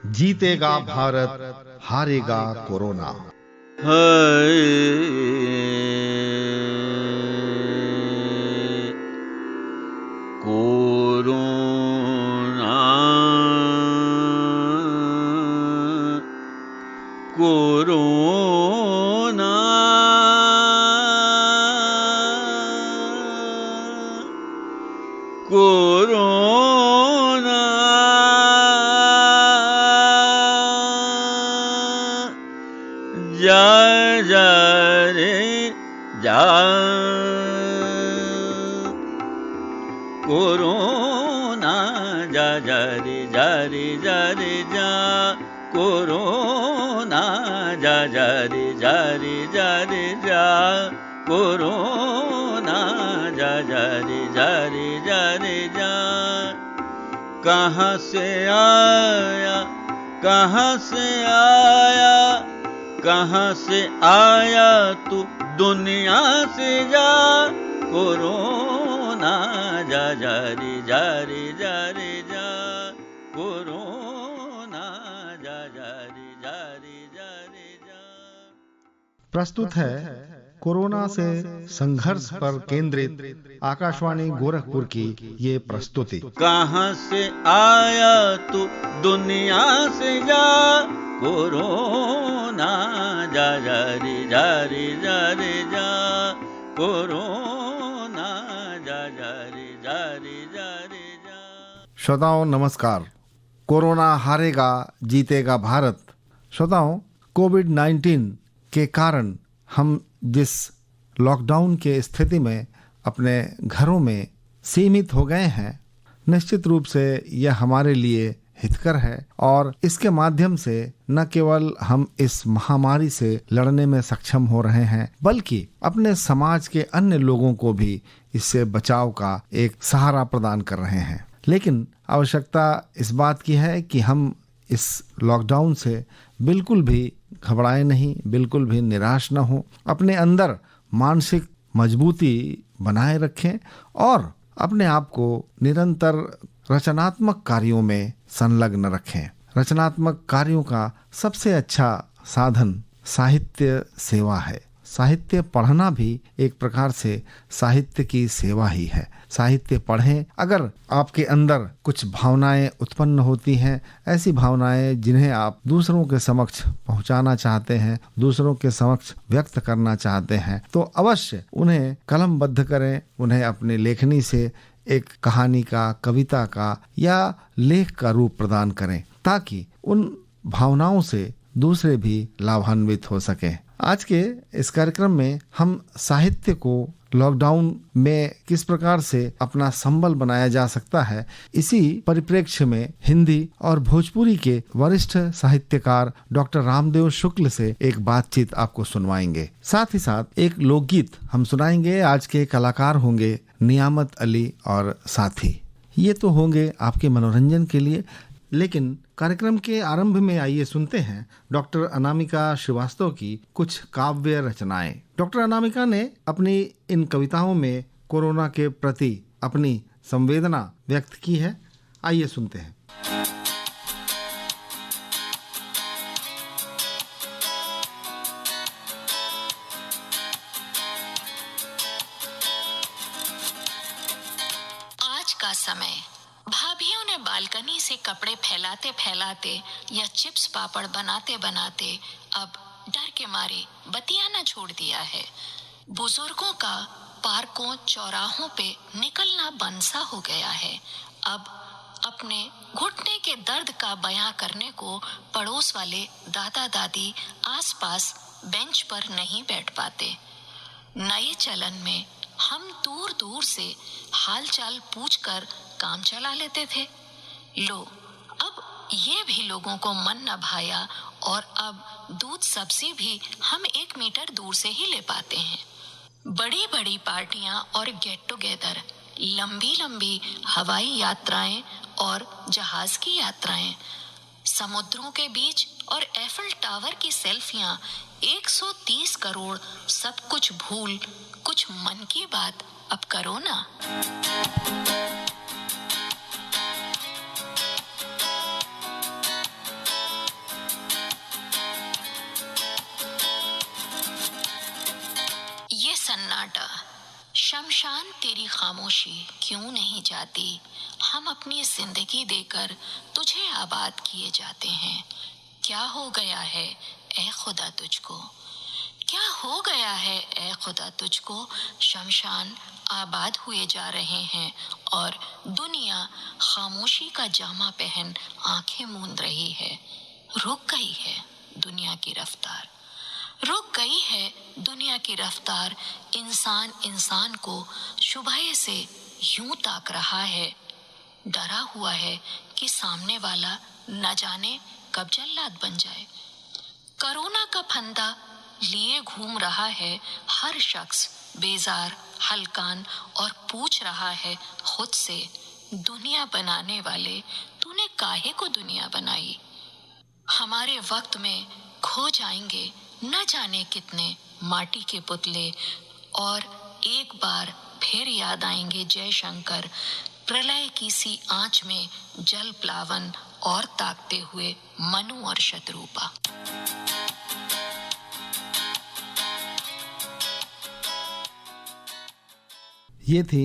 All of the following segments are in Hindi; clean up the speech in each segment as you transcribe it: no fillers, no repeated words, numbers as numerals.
जीतेगा भारत, हारेगा कोरोना। कोरोना कोरोना कोरोना जा जा रे जा, कोरोना जा जा रे जा रे जा रे जा, कोरोना जा जा रे जा रे जा रे जा, कोरोना जा जा रे जा रे जा रे जा। कहाँ से आया, कहाँ से आया, कहाँ से आया तू दुनिया से जा, कोरोना जा जा रे जा रे जा रे जा, कोरोना जा जा रे जा रे जा रे जा। प्रस्तुत है कोरोना से संघर्ष पर केंद्रित आकाशवाणी गोरखपुर की ये प्रस्तुति। कहाँ से आया तू दुनिया से जा, कोरोना जा जा रे जा रे जा रे जा, कोरोना जा जा रे जा रे जा रे जा। श्रोताओं नमस्कार। कोरोना हारेगा, जीतेगा भारत। श्रोताओं, कोविड-19 के कारण हम जिस लॉकडाउन के स्थिति में अपने घरों में सीमित हो गए हैं, निश्चित रूप से यह हमारे लिए हितकर है और इसके माध्यम से न केवल हम इस महामारी से लड़ने में सक्षम हो रहे हैं, बल्कि अपने समाज के अन्य लोगों को भी इससे बचाव का एक सहारा प्रदान कर रहे हैं। लेकिन आवश्यकता इस बात की है कि हम इस लॉकडाउन से बिल्कुल भी घबराए नहीं, बिल्कुल भी निराश न हो, अपने अंदर मानसिक मजबूती बनाए रखें और अपने आप को निरंतर रचनात्मक कार्यों में संलग्न रखें। रचनात्मक कार्यों का सबसे अच्छा साधन साहित्य सेवा है। साहित्य पढ़ना भी एक प्रकार से साहित्य की सेवा ही है। साहित्य पढ़ें। अगर आपके अंदर कुछ भावनाएं उत्पन्न होती हैं, ऐसी भावनाएं जिन्हें आप दूसरों के समक्ष पहुंचाना चाहते हैं, दूसरों के समक्ष व्यक्त करना चाहते हैं, तो अवश्य उन्हें कलमबद्ध करें, उन्हें अपनी लेखनी से एक कहानी का, कविता का या लेख का रूप प्रदान करें, ताकि उन भावनाओं से दूसरे भी लाभान्वित हो सके। आज के इस कार्यक्रम में हम साहित्य को लॉकडाउन में किस प्रकार से अपना संबल बनाया जा सकता है, इसी परिप्रेक्ष्य में हिंदी और भोजपुरी के वरिष्ठ साहित्यकार डॉक्टर रामदेव शुक्ल से एक बातचीत आपको सुनवाएंगे। साथ ही साथ एक लोकगीत हम सुनाएंगे। आज के कलाकार होंगे नियामत अली और साथी। ये तो होंगे आपके मनोरंजन के लिए, लेकिन कार्यक्रम के आरंभ में आइए सुनते हैं डॉक्टर अनामिका श्रीवास्तव की कुछ काव्य रचनाएं। डॉक्टर अनामिका ने अपनी इन कविताओं में कोरोना के प्रति अपनी संवेदना व्यक्त की है। आइए सुनते हैं। आज का समय, भाभियों ने बालकनी से कपड़े फैलाते फैलाते या चिप्स पापड़ बनाते बनाते अब डर के मारे बतियाना छोड़ दिया है। बुजुर्गों का पार्कों चौराहों पे निकलना बंसा हो गया है। अब अपने घुटने के दर्द का बयां करने को पड़ोस वाले दादा दादी आसपास बेंच पर नहीं बैठ पाते। नए चलन में हम दूर दूर से हालचाल पूछकर काम चला लेते थे। लो, अब ये भी लोगों को मन न भाया और अब दूध सब्जी भी हम 1 मीटर दूर से ही ले पाते हैं। बड़ी बड़ी पार्टियां और गेट टुगेदर, लंबी लंबी हवाई यात्राएं और जहाज की यात्राएं, समुद्रों के बीच और एफिल टावर की सेल्फियां, 130 करोड़, सब कुछ भूल, कुछ मन की बात अब करो ना। ये सन्नाटा, शमशान तेरी खामोशी क्यों नहीं जाती। हम अपनी जिंदगी देकर तुझे आबाद किए जाते हैं। क्या हो गया है ए खुदा तुझको, क्या हो गया है ए खुदा तुझको। शमशान आबाद हुए जा रहे हैं और दुनिया खामोशी का जामा पहन आंखें मूंद रही है। रुक गई है दुनिया की रफ्तार, रुक गई है दुनिया की रफ्तार। इंसान इंसान को सुबह से यूं ताक रहा है, डरा हुआ है कि सामने वाला न जाने कब जल्लाद बन जाए। कोरोना का फंदा लिए घूम रहा है हर शख्स, बेजार, हलकान, और पूछ रहा है खुद से, दुनिया बनाने वाले तूने काहे को दुनिया बनाई। हमारे वक्त में खो जाएंगे न जाने कितने माटी के पुतले, और एक बार फिर याद आएंगे जयशंकर, प्रलय की सी आंच में जल प्लावन और ताकते हुए मनु और शत्रुपा। ये थी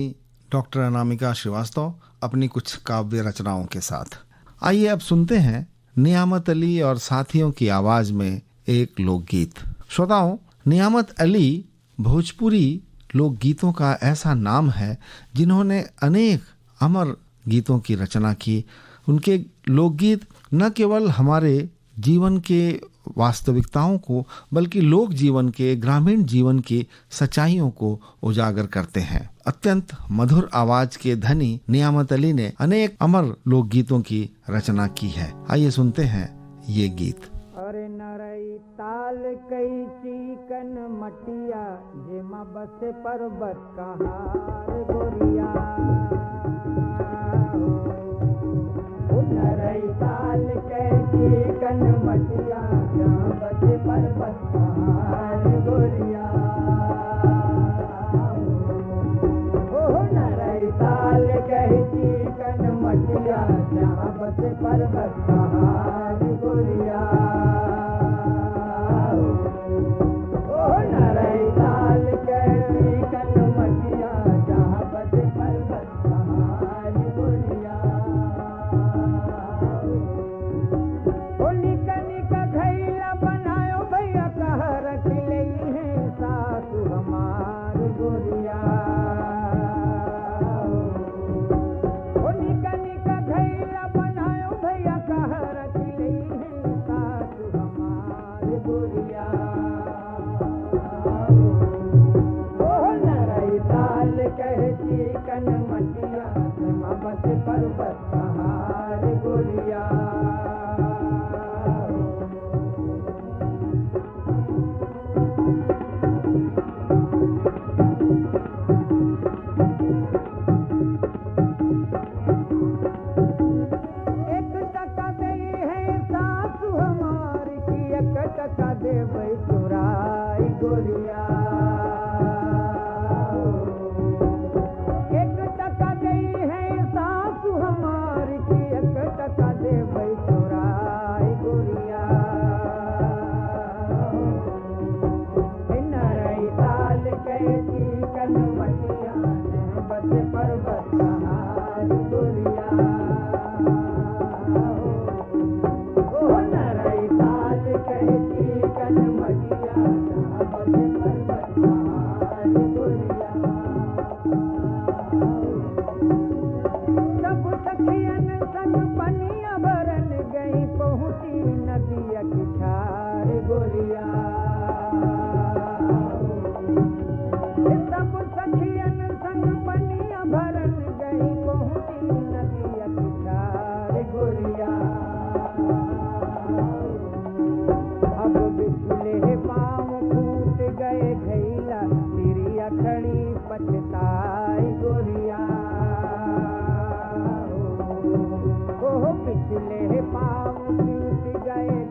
डॉक्टर अनामिका श्रीवास्तव अपनी कुछ काव्य रचनाओं के साथ। आइए अब सुनते हैं नियामत अली और साथियों की आवाज में एक लोकगीत। श्रोताओं, नियामत अली भोजपुरी लोकगीतों का ऐसा नाम है जिन्होंने अनेक अमर गीतों की रचना की। उनके लोकगीत न केवल हमारे जीवन के वास्तविकताओं को बल्कि लोक जीवन के, ग्रामीण जीवन की सच्चाइयों को उजागर करते हैं। अत्यंत मधुर आवाज के धनी नियामत अली ने अनेक अमर लोकगीतों की रचना की है। आइए सुनते हैं ये गीत। अरे नरई ताल कई चिकन मटिया, जेमा बसे पर्वत कहार गोरिया। नरई ताल कई चिकन मटिया, जहाँ बसे पर्वत कहार गोरिया। नरई ताल कई चिकन मटिया, जहाँ बसे पर्वत कहार गोरिया। नरई ताल कई चिकन मटिया, जहाँ बसे पर्वत कहार गोरिया। निका निका घैला बनायो भैया, कह रख लई है सासु हमार गोरिया। निका निका घैला बनायो भैया, कह रख लई है सासु हमार गोरिया। नरई ताल कह चिकन मटिया, जहाँ बसे पर्वत कहार गोरिया। टका देबै चुराई गोरिया। एक टका दई है सासु हमार की, एक टका देबै चुराई गोरिया। नरई ताल कई चिकन मटिया, बसे पर्वत कहार गोरिया। नरई ताल कई चिकन मटिया, जहाँ बसे पर्वत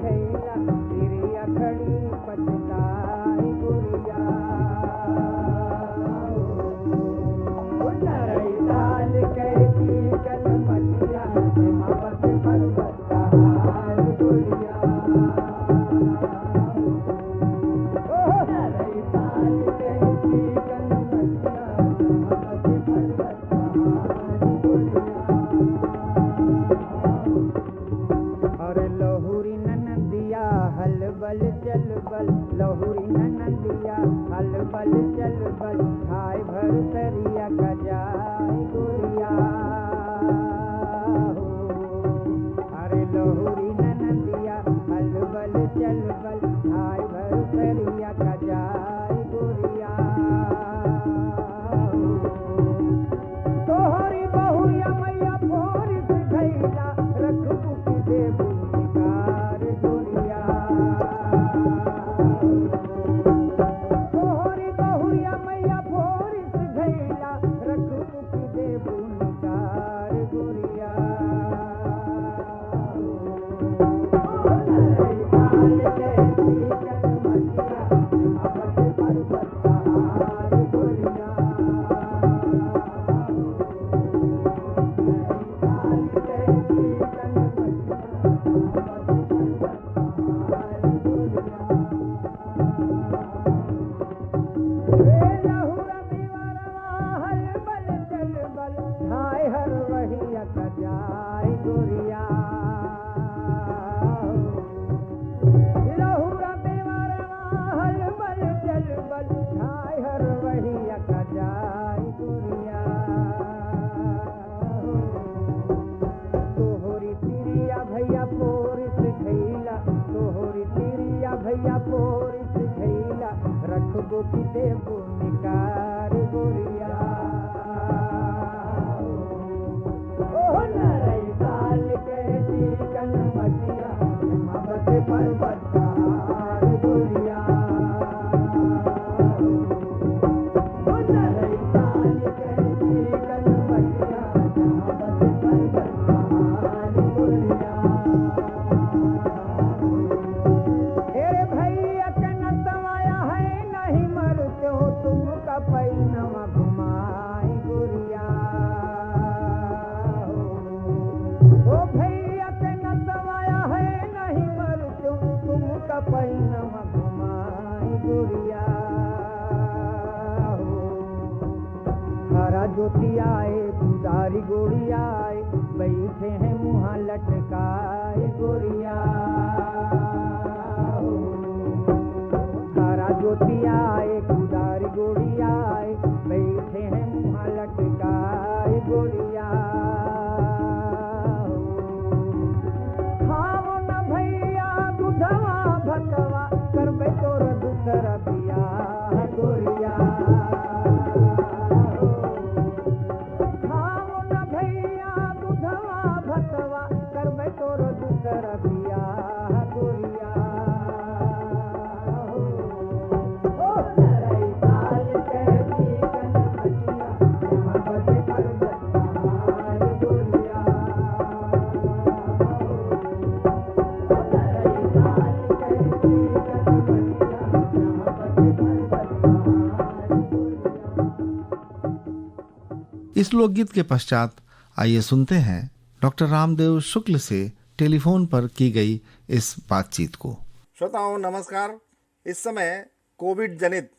खैला तिरिया खड़ी पछताई गोरिया नरई दाल कैसी कल मटिया हिमावत पर्वत पहाड़ गोरिया नरई दाल कैसी कल मटिया हिमावत पर्वत पहाड़ गोरिया अरे लहुरी ननंदिया हलबल चल बल लहुरी ननंदिया हलबल चल बल खाए भर सरिया का जाय गोरिया हो। अरे लहुरी ननंदिया हलबल चल बल खाए भर सरिया का जाय गोरिया हो। तोहरी बहुरिया मैया भोरी से घैला रख बुक दे भूमिकार गोरिया तोहरी बहुरिया मैया भोरी से घैला रख बुक दे भूमिकार गोरिया नरई दाल कैसी कल मटिया हिमावत पर्वत पहाड़ गोरिया तोहरी तिरिया भैया पोरिस खैला तोहरी तिरिया भैया पोरिस खैला रखबो की देबो निकार गोरिया ओ नरई दाल कैसी कल मटिया हिमावत पर्वत पहाड़ गोरिया ओ नरई दाल कैसी कल मटिया हिमावत पर्वत पहाड़ गोरिया तेरे भैया के नतवाया है नहीं मरते हो तुम का पैनमा घुमाई गोरिया ओ भैया के नतवाया है नहीं मरते हो तुम का पैनमा घुमाई गोरिया हरा ज्योति आए दुधारी गोरी आए बैठे हैं मुँह लटकाए गोरिया हरा ज्योति आए दुधारी गोरी आए बैठे हैं मुँह लटकाए गोरिया खाओ न भैया दूधवा भतवा करबे तोर दूसरा बियाह गोरिया खाओ न भैया दूधवा भतवा करबे तोर दूसरा बियाह गोरिया ओ नरई दाल कैसी कल मटिया हिमावत पर्वत पहाड़ गोरिया ओ नरई दाल कैसी कल मटिया हिमावत पर्वत पहाड़ गोरिया। इस लोकगीत के पश्चात आइए सुनते हैं डॉक्टर रामदेव शुक्ल से टेलीफोन पर की गई इस बातचीत को। श्रोताओं नमस्कार। इस समय कोविड जनित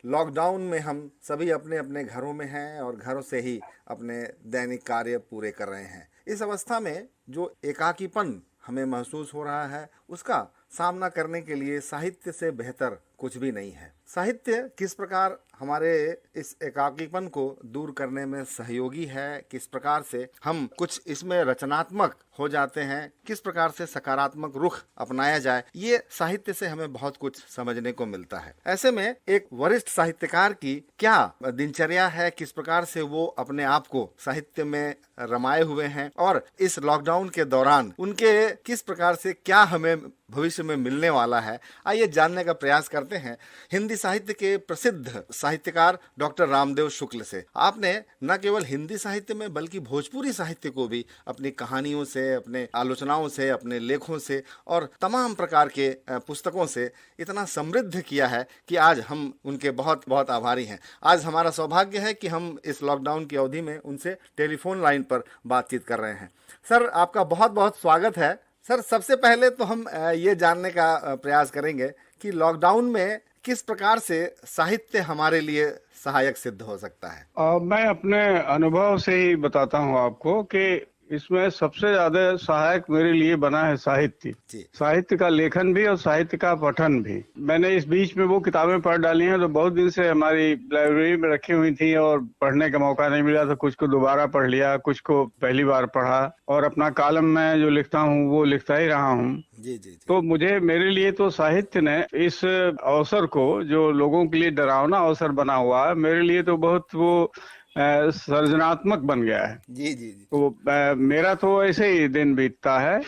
लॉकडाउन में हम सभी अपने अपने घरों में हैं और घरों से ही अपने दैनिक कार्य पूरे कर रहे हैं। इस अवस्था में जो एकाकीपन हमें महसूस हो रहा है उसका सामना करने के लिए साहित्य से बेहतर कुछ भी नहीं है। साहित्य किस प्रकार हमारे इस एकाकीपन को दूर करने में सहयोगी है, किस प्रकार से हम कुछ इसमें रचनात्मक हो जाते हैं, किस प्रकार से सकारात्मक रुख अपनाया जाए, ये साहित्य से हमें बहुत कुछ समझने को मिलता है। ऐसे में एक वरिष्ठ साहित्यकार की क्या दिनचर्या है, किस प्रकार से वो अपने आप को साहित्य में रमाए हुए हैं और इस लॉकडाउन के दौरान उनके किस प्रकार से क्या हमें भविष्य में मिलने वाला है, आइए जानने का प्रयास करते हैं। हिंदी साहित्य के प्रसिद्ध साहित्यकार डॉक्टर रामदेव शुक्ल से। आपने न केवल हिंदी साहित्य में बल्कि भोजपुरी साहित्य को भी अपनी कहानियों से, अपने आलोचनाओं से, अपने लेखों से और तमाम प्रकार के पुस्तकों से इतना समृद्ध किया है कि आज हम उनके बहुत बहुत आभारी हैं। आज हमारा सौभाग्य है कि हम इस लॉकडाउन की अवधि में उनसे टेलीफोन लाइन पर बातचीत कर रहे हैं। सर, आपका बहुत बहुत स्वागत है। सर, सबसे पहले तो हम ये जानने का प्रयास करेंगे कि लॉकडाउन में किस प्रकार से साहित्य हमारे लिए सहायक सिद्ध हो सकता है। मैं अपने अनुभव से ही बताता हूँ आपको कि इसमें सबसे ज्यादा सहायक मेरे लिए बना है साहित्य। साहित्य का लेखन भी और साहित्य का पठन भी। मैंने इस बीच में वो किताबें पढ़ डाली हैं जो बहुत दिन से हमारी लाइब्रेरी में रखी हुई थी और पढ़ने का मौका नहीं मिला, तो कुछ को दोबारा पढ़ लिया, कुछ को पहली बार पढ़ा, और अपना कॉलम में जो लिखता हूँ वो लिखता ही रहा हूँ। जी जी। तो मेरे लिए तो साहित्य ने इस अवसर को, जो लोगों के लिए डरावना अवसर बना हुआ है, मेरे लिए तो बहुत वो सर्जनात्मक बन गया है। जी जी जी। तो मेरा तो ऐसे ही दिन बीतता है।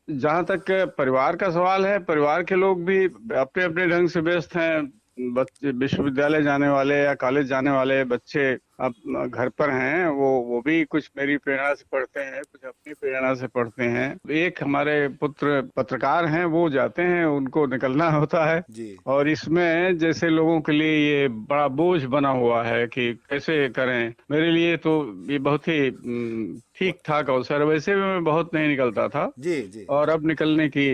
जहाँ तक परिवार का सवाल है, परिवार के लोग भी अपने अपने ढंग से व्यस्त हैं। बच्चे विश्वविद्यालय जाने वाले या कॉलेज जाने वाले बच्चे अब घर पर हैं, वो भी कुछ मेरी प्रेरणा से पढ़ते हैं, कुछ अपनी प्रेरणा से पढ़ते हैं। एक हमारे पुत्र पत्रकार हैं, वो जाते हैं, उनको निकलना होता है जी। और इसमें जैसे लोगों के लिए ये बड़ा बोझ बना हुआ है कि कैसे करें। मेरे लिए तो ये बहुत ही ठीक ठाक अवसर। वैसे भी मैं बहुत नहीं निकलता था जी जी। और अब निकलने की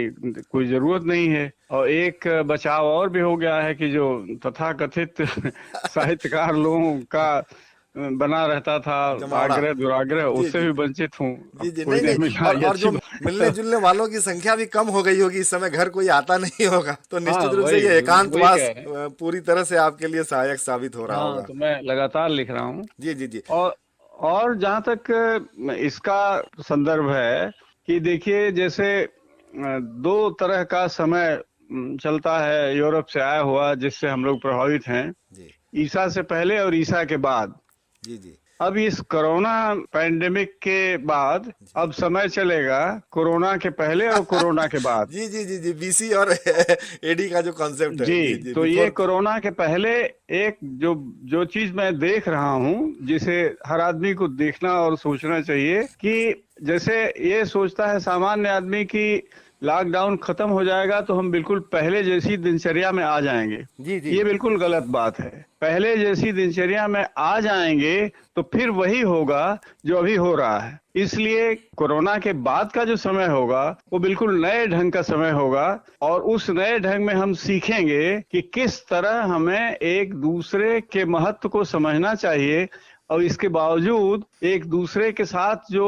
कोई जरूरत नहीं है। और एक बचाव और भी हो गया है कि जो तथाकथित साहित्यकार लोगों का बना रहता था आग्रह दुराग्रह, उससे भी वंचित हूँ। जी जी। नहीं नहीं, और जो मिलने जुलने वालों की संख्या भी कम हो गई होगी, इस समय घर कोई आता नहीं होगा, तो निश्चित रूप से ये एकांतवास पूरी तरह से आपके लिए सहायक साबित हो रहा होगा। तो मैं लगातार लिख रहा हूँ। जी जी जी। और जहाँ तक इसका संदर्भ है कि देखिए, जैसे दो तरह का समय चलता है यूरोप से आया हुआ, जिससे हम लोग प्रभावित हैं, ईसा से पहले और ईसा के बाद। जी जी। अब इस कोरोना पैंडेमिक के बाद अब समय चलेगा कोरोना के पहले और कोरोना के बाद। जी जी जी जी। बीसी और एडी का जो कॉन्सेप्ट है। जी, जी, तो ये कोरोना के पहले एक जो चीज मैं देख रहा हूँ, जिसे हर आदमी को देखना और सोचना चाहिए, कि जैसे ये सोचता है सामान्य आदमी की लॉकडाउन खत्म हो जाएगा तो हम बिल्कुल पहले जैसी दिनचर्या में आ जाएंगे। जी जी। ये बिल्कुल गलत बात है। पहले जैसी दिनचर्या में आ जाएंगे तो फिर वही होगा जो अभी हो रहा है। इसलिए कोरोना के बाद का जो समय होगा वो बिल्कुल नए ढंग का समय होगा, और उस नए ढंग में हम सीखेंगे कि किस तरह हमें एक दूसरे के महत्व को समझना चाहिए, और इसके बावजूद एक दूसरे के साथ जो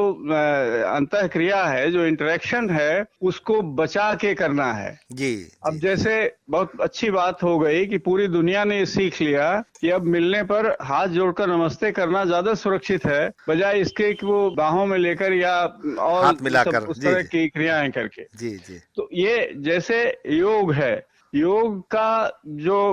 अंतःक्रिया है, जो इंटरेक्शन है, उसको बचा के करना है। जी। अब जैसे बहुत अच्छी बात हो गई कि पूरी दुनिया ने सीख लिया कि अब मिलने पर हाथ जोड़कर नमस्ते करना ज्यादा सुरक्षित है, बजाय इसके कि वो बाहों में लेकर या और हाथ मिलाकर उस तरह की क्रियाएं करके। जी जी। तो ये जैसे योग है, योग का जो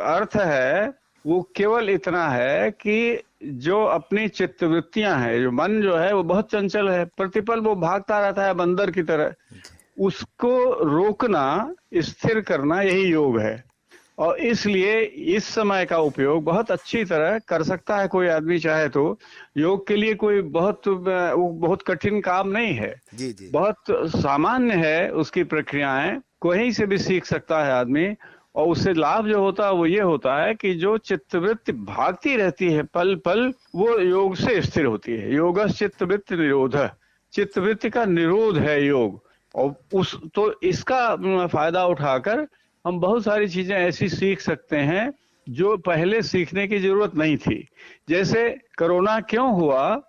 अर्थ है वो केवल इतना है कि जो अपनी चित्तवृत्तियां हैं, जो मन जो है वो बहुत चंचल है, प्रतिपल वो भागता रहता है बंदर की तरह, उसको रोकना, स्थिर करना, यही योग है। और इसलिए इस समय का उपयोग बहुत अच्छी तरह कर सकता है कोई आदमी चाहे तो। योग के लिए कोई बहुत कठिन काम नहीं है। जी जी। बहुत सामान्य है उसकी प्रक्रियाएं, कहीं से भी सीख सकता है आदमी। और उससे लाभ जो होता है वो ये होता है कि जो चित्तवृत्ति भागती रहती है पल पल, वो योग से स्थिर होती है। योगस् चित्तवृत्ति निरोधः, चित्तवृत्ति का निरोध है योग। और तो इसका फायदा उठाकर हम बहुत सारी चीजें ऐसी सीख सकते हैं जो पहले सीखने की जरूरत नहीं थी। जैसे कोरोना क्यों हुआ,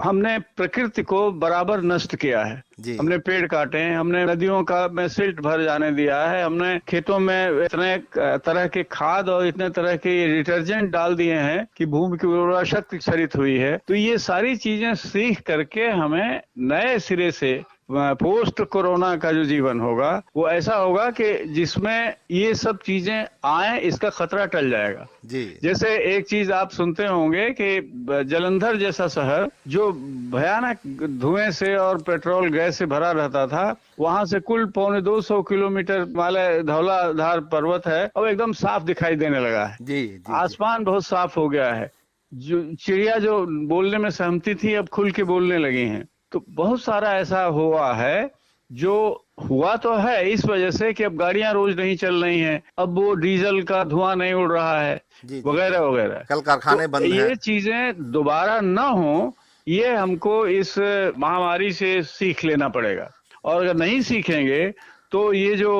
हमने प्रकृति को बराबर नष्ट किया है। हमने पेड़ काटे हैं, हमने नदियों का में सिल्ट भर जाने दिया है, हमने खेतों में इतने तरह के खाद और इतने तरह के डिटर्जेंट डाल दिए हैं कि भूमि की उर्वरा शक्ति क्षरित हुई है। तो ये सारी चीजें सीख करके हमें नए सिरे से पोस्ट कोरोना का जो जीवन होगा वो ऐसा होगा कि जिसमें ये सब चीजें आए, इसका खतरा टल जाएगा। जी। जैसे एक चीज आप सुनते होंगे कि जलंधर जैसा शहर जो भयानक धुएं से और पेट्रोल गैस से भरा रहता था, वहां से कुल 250 किलोमीटर वाले धौलाधार पर्वत है, अब एकदम साफ दिखाई देने लगा है। जी, जी, आसमान बहुत साफ हो गया है। जो चिड़िया जो बोलने में सहमती थी अब खुल के बोलने लगी हैं। तो बहुत सारा ऐसा हुआ है, जो हुआ तो है इस वजह से कि अब गाड़ियां रोज नहीं चल रही हैं, अब वो डीजल का धुआं नहीं उड़ रहा है, वगैरह वगैरह। कल कारखाने बंद हैं। ये चीजें दोबारा न हो, ये हमको इस महामारी से सीख लेना पड़ेगा। और अगर नहीं सीखेंगे तो ये जो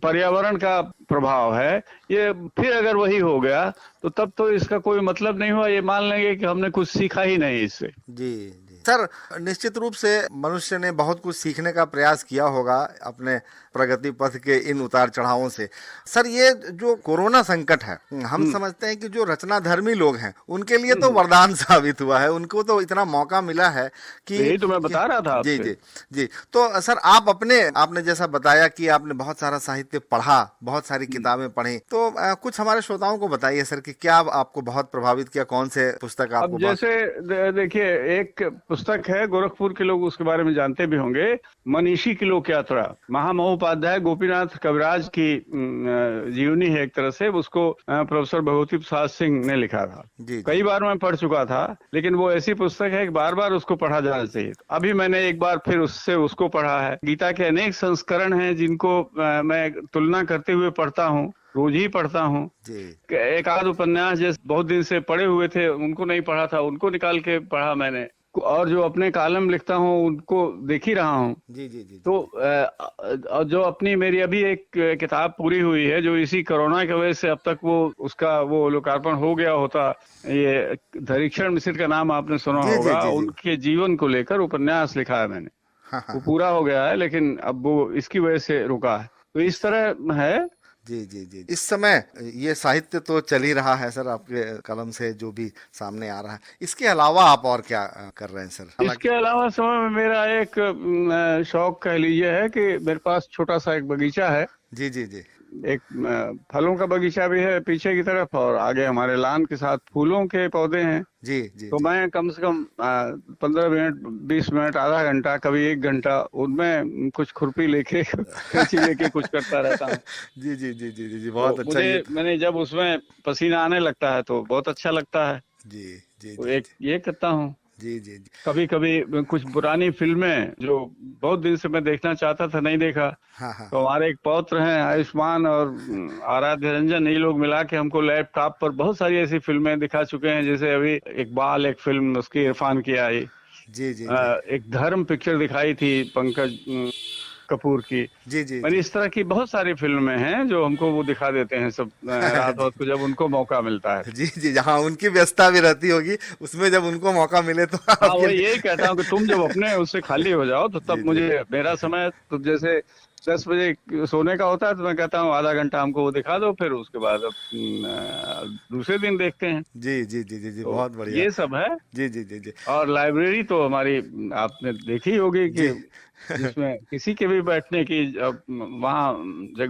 पर्यावरण का प्रभाव है, ये फिर अगर वही हो गया तो तब तो इसका कोई मतलब नहीं हुआ। ये मान लेंगे कि हमने कुछ सीखा ही नहीं इससे। जी जी सर, निश्चित रूप से मनुष्य ने बहुत कुछ सीखने का प्रयास किया होगा अपने प्रगति पथ के इन उतार चढ़ावों से। सर, ये जो कोरोना संकट है, हम समझते हैं कि जो रचनाधर्मी लोग हैं उनके लिए तो वरदान साबित हुआ है, उनको तो इतना मौका मिला है कि यही तो मैं बता रहा था जी आपसे। जी जी। तो सर, आपने जैसा बताया कि आपने बहुत सारा साहित्य पढ़ा, बहुत सारी किताबें पढ़ी, तो कुछ हमारे श्रोताओं को बताइए सर कि क्या आपको बहुत प्रभावित किया, कौन से पुस्तक आपको? अब जैसे देखिए, एक पुस्तक है, गोरखपुर के लोग उसके बारे में जानते भी होंगे, मनीषी की लोक यात्रा। महामहोपाध्याय गोपीनाथ कविराज की जीवनी है एक तरह से, उसको प्रोफेसर भगवती प्रसाद सिंह ने लिखा था। कई बार मैं पढ़ चुका था, लेकिन वो ऐसी पुस्तक है कि बार बार उसको पढ़ा जाना चाहिए। अभी मैंने एक बार फिर उसको पढ़ा है। गीता के अनेक संस्करण हैं जिनको मैं तुलना करते हुए पढ़ता हूँ, रोज ही पढ़ता हूँ। एक आध उपन्यास जैसे बहुत दिन से पढ़े हुए थे, उनको नहीं पढ़ा था, उनको निकाल के पढ़ा मैंने। और जो अपने कॉलम लिखता हूँ उनको देख ही रहा हूँ। जी जी जी। तो जो अपनी मेरी अभी एक किताब पूरी हुई है, जो इसी कोरोना की वजह से अब तक उसका लोकार्पण हो गया होता, ये धरीक्षण मिश्र का नाम आपने सुना होगा, उनके जीवन को लेकर उपन्यास लिखा है मैंने। वो पूरा हो गया है, लेकिन अब वो इसकी वजह से रुका है। तो इस तरह है। जी जी जी। इस समय ये साहित्य तो चल ही रहा है सर, आपके कलम से जो भी सामने आ रहा है। इसके अलावा आप और क्या कर रहे हैं सर? इसके अलावा समय में मेरा एक शौक कह लीजिए है कि मेरे पास छोटा सा एक बगीचा है। जी जी जी। एक फलों का बगीचा भी है पीछे की तरफ, और आगे हमारे लान के साथ फूलों के पौधे हैं। जी जी। तो मैं कम से कम 15 मिनट, 20 मिनट, आधा घंटा, कभी 1 घंटा उनमें कुछ खुरपी लेके कैंची लेके कुछ करता रहता हूँ। जी जी जी जी जी। बहुत अच्छा। मैंने जब उसमें पसीना आने लगता है तो बहुत अच्छा लगता है। जी जी। तो एक ये करता हूँ। जी जी जी। कभी कभी कुछ पुरानी फिल्में जो बहुत दिन से मैं देखना चाहता था, नहीं देखा। हाँ। तो हमारे एक पौत्र हैं आयुष्मान और आराध्य रंजन, ये लोग मिला के हमको लैपटॉप पर बहुत सारी ऐसी फिल्में दिखा चुके हैं। जैसे अभी इकबाल एक फिल्म उसकी इरफान की आई। जी जी। एक धर्म पिक्चर दिखाई थी पंकज कपूर की। जी जी। मैंने इस तरह की बहुत सारी फिल्में हैं जो हमको वो दिखा देते हैं सब रात रात को, जब उनको मौका मिलता है। जी जी। जहाँ उनकी व्यस्तता भी रहती होगी, उसमें जब उनको मौका मिले तो वो यही कहता हूँ कि तुम जब अपने उससे खाली हो जाओ तो तब मुझे मेरा समय, तो जैसे 10 बजे सोने का होता है तो मैं कहता हूँ आधा घंटा हमको वो दिखा दो, फिर उसके बाद दूसरे दिन देखते हैं। जी जी जी जी जी। तो बहुत बढ़िया, ये सब है। जी जी जी जी। और लाइब्रेरी तो हमारी आपने देखी होगी कि जिसमें किसी के भी बैठने की वहाँ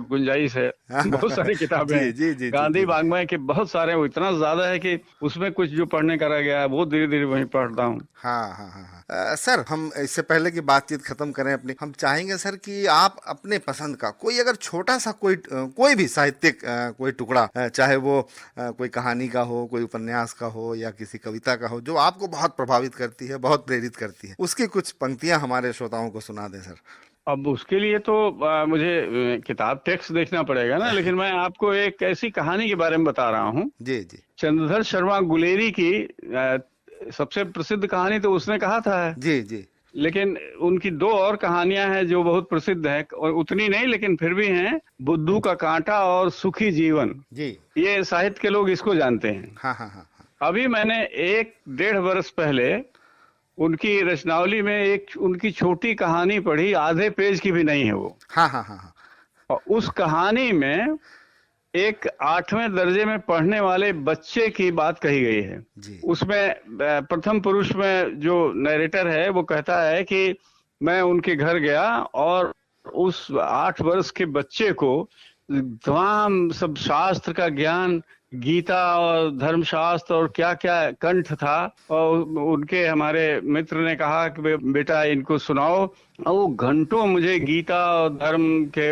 गुंजाइश है। बहुत सारी किताबें। जी जी। गांधी वाङ्मय के बहुत सारे, वो इतना ज्यादा है कि उसमें कुछ जो पढ़ने का रह गया है वो धीरे धीरे वहीं पढ़ता हूँ। हाँ हाँ हाँ। सर, हम इससे पहले की बातचीत खत्म करें अपनी, हम चाहेंगे सर कि आप अपने पसंद का कोई अगर छोटा सा कोई भी साहित्यिक कोई टुकड़ा, चाहे वो कोई कहानी का हो, कोई उपन्यास का हो, या किसी कविता का हो, जो आपको बहुत प्रभावित करती है, बहुत प्रेरित करती है, उसकी कुछ पंक्तियां हमारे श्रोताओं को सुना दें सर। अब उसके लिए तो मुझे किताब टेक्स्ट देखना पड़ेगा ना, लेकिन मैं आपको एक ऐसी कहानी के बारे में बता रहा हूँ। जी जी। चंद्रधर शर्मा गुलेरी की सबसे प्रसिद्ध कहानी तो उसने कहा था। जी जी। लेकिन उनकी 2 और कहानियां हैं जो बहुत प्रसिद्ध हैं, और उतनी नहीं लेकिन फिर भी हैं, बुद्धू का कांटा और सुखी जीवन। जी। ये साहित्य के लोग इसको जानते हैं। हाँ हाँ हाँ। अभी मैंने 1-1.5 वर्ष पहले उनकी रचनावली में एक उनकी छोटी कहानी पढ़ी, आधे पेज की भी नहीं है वो। हाँ हाँ हाँ। और उस कहानी में एक 8वें दर्जे में पढ़ने वाले बच्चे की बात कही गई है। जी। उसमें प्रथम पुरुष में जो नरेटर है वो कहता है कि मैं उनके घर गया और उस 8 वर्ष के बच्चे को तमाम सब शास्त्र का ज्ञान, गीता और धर्मशास्त्र और क्या क्या कंठ था, और उनके हमारे मित्र ने कहा कि बेटा इनको सुनाओ, और वो घंटों मुझे गीता और धर्म के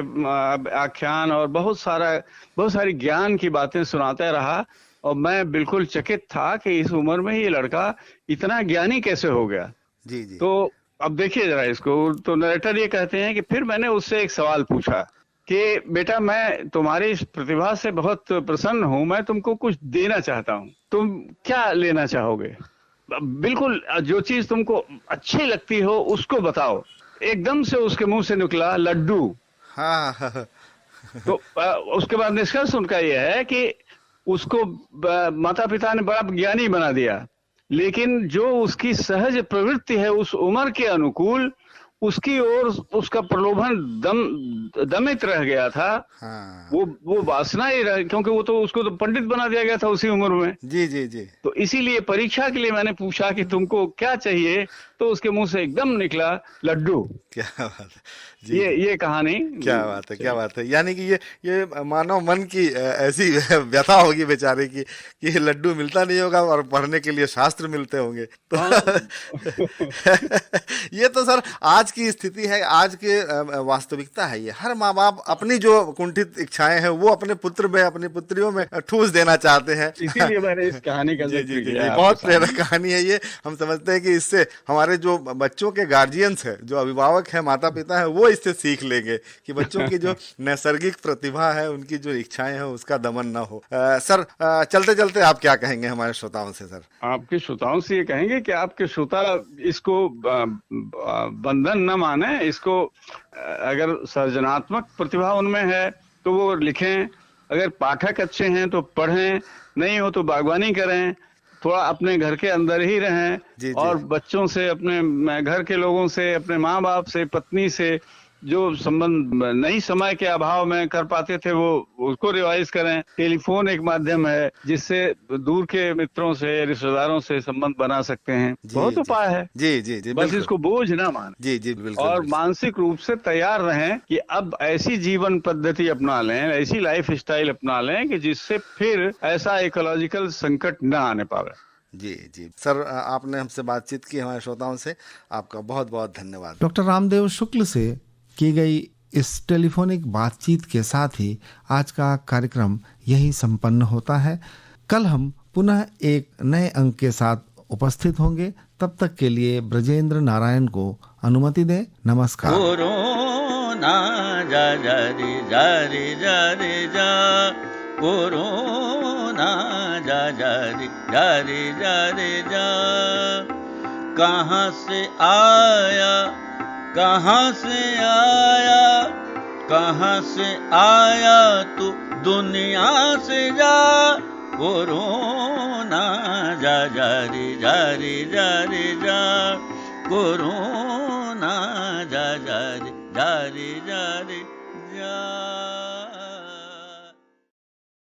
आख्यान और बहुत सारी ज्ञान की बातें सुनाता रहा। और मैं बिल्कुल चकित था कि इस उम्र में ये लड़का इतना ज्ञानी कैसे हो गया। जी जी। तो अब देखिए जरा इसको, तो नरेटर ये कहते हैं कि फिर मैंने उससे एक सवाल पूछा कि बेटा मैं तुम्हारी इस प्रतिभा से बहुत प्रसन्न हूं, मैं तुमको कुछ देना चाहता हूं, तुम क्या लेना चाहोगे? बिल्कुल जो चीज तुमको अच्छी लगती हो उसको बताओ। एकदम से उसके मुंह से निकला लड्डू। हाँ। तो उसके बाद निष्कर्ष उनका यह है कि उसको माता पिता ने बड़ा ज्ञानी बना दिया, लेकिन जो उसकी सहज प्रवृत्ति है उस उम्र के अनुकूल उसकी ओर उसका प्रलोभन दमित रह गया था। हाँ। वो वासना ही रह, क्योंकि वो तो उसको तो पंडित बना दिया गया था उसी उम्र में। जी जी जी। तो इसीलिए परीक्षा के लिए मैंने पूछा कि तुमको क्या चाहिए, तो उसके मुंह से एकदम निकला लड्डू। क्या बात है जी। ये कहानी। क्या बात है, क्या बात है। यानी कि ये मानव मन की ऐसी व्यथा होगी बेचारे की कि लड्डू मिलता नहीं होगा और पढ़ने के लिए शास्त्र मिलते होंगे। तो ये तो सर आज की स्थिति है, आज के वास्तविकता है। ये हर माँ बाप अपनी जो कुंठित इच्छाएं हैं वो अपने पुत्र में, अपनी पुत्रियों में ठूस देना चाहते हैं। इसीलिए मैंने इस कहानी का जिक्र किया। बहुत प्रेरक कहानी है ये। हम समझते हैं कि इससे हमारे जो बच्चों के गार्जियंस है, जो अभिभावक है, माता पिता है, वो इससे सीख लेंगे कि बच्चों की जो नैसर्गिक प्रतिभा है, उनकी जो इच्छाएं हैं उसका दमन ना हो। सर चलते चलते आप क्या कहेंगे हमारे श्रोताओं से? सर आपके श्रोताओं से ये कहेंगे कि आपके श्रोता इसको बंधन न माने, इसको अगर सृजनात्मक प्रतिभा उनमें है तो वो लिखें, अगर पाठक अच्छे हैं तो पढ़ें, नहीं हो तो बागवानी करें, थोड़ा अपने घर के अंदर ही रहें। जी, जी। और बच्चों से, अपने घर के लोगों से, अपने माँ बाप से, पत्नी से जो संबंध नहीं समय के अभाव में कर पाते थे वो उसको रिवाइज करें। टेलीफोन एक माध्यम है जिससे दूर के मित्रों से, रिश्तेदारों से संबंध बना सकते हैं। बहुत उपाय है। जी जी जी। बस इसको बोझ ना माने। जी जी बिल्कुल। और मानसिक रूप से तैयार रहें कि अब ऐसी जीवन पद्धति अपना लें, ऐसी लाइफ स्टाइल अपना लें कि जिससे फिर ऐसा इकोलॉजिकल संकट न आने पावे। जी जी सर, आपने हमसे बातचीत की, हमारे श्रोताओं से, आपका बहुत बहुत धन्यवाद। डॉक्टर रामदेव शुक्ल से की गई इस टेलीफोनिक बातचीत के साथ ही आज का कार्यक्रम यही संपन्न होता है। कल हम पुनः एक नए अंक के साथ उपस्थित होंगे। तब तक के लिए ब्रजेंद्र नारायण को अनुमति दें। नमस्कार। कोरोना जा जा रे जा रे जा रे जा, कोरोना जा जा रे जा रे जा रे जा, कहाँ से आया, कहाँ से आया, कहाँ से आया तू दुनिया से जा, कोरोना जा जा रे जा रे जा रे जा, कोरोना जा जा रे जा रे जा रे।